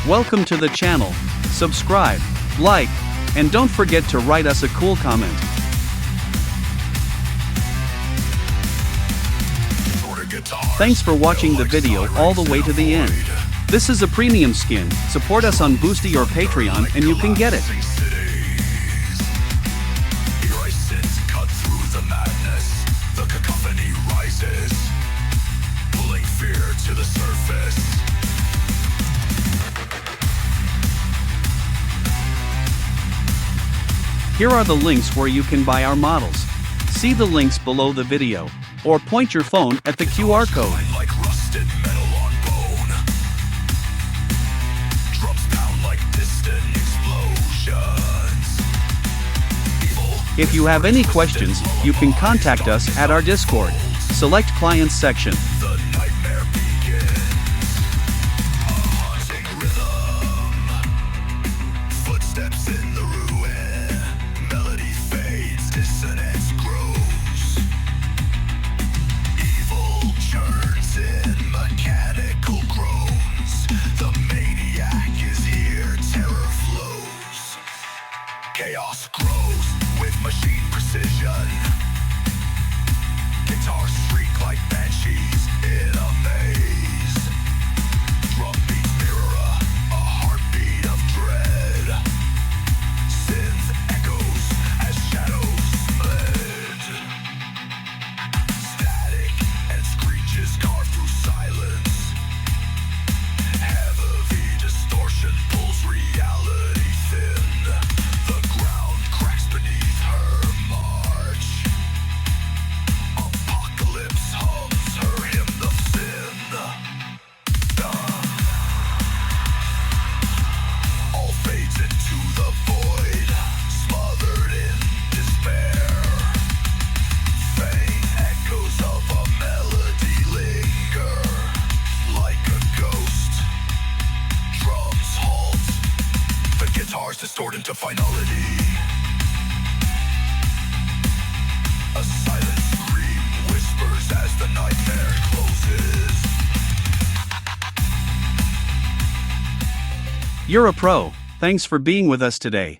Welcome to the channel. Subscribe, like, and don't forget to write us a cool comment. Thanks for watching the video all the way to the end. This is a premium skin. Support us on Boosty or Patreon and you can get it. Here are the links where you can buy our models. See the links below the video, or point your phone at the QR code. If you have any questions, you can contact us at our Discord. Select Clients section. Chaos grows with machine precision. Guitars shriek like banshees in a maze. Drum beats mirror a heartbeat of dread. Synth echoes as shadows split. Static and screeches carve through silence. Heavy distortion pulls reality thin. Distort into finality. A silent scream whispers as the nightmare closes. You're a pro. Thanks for being with us today.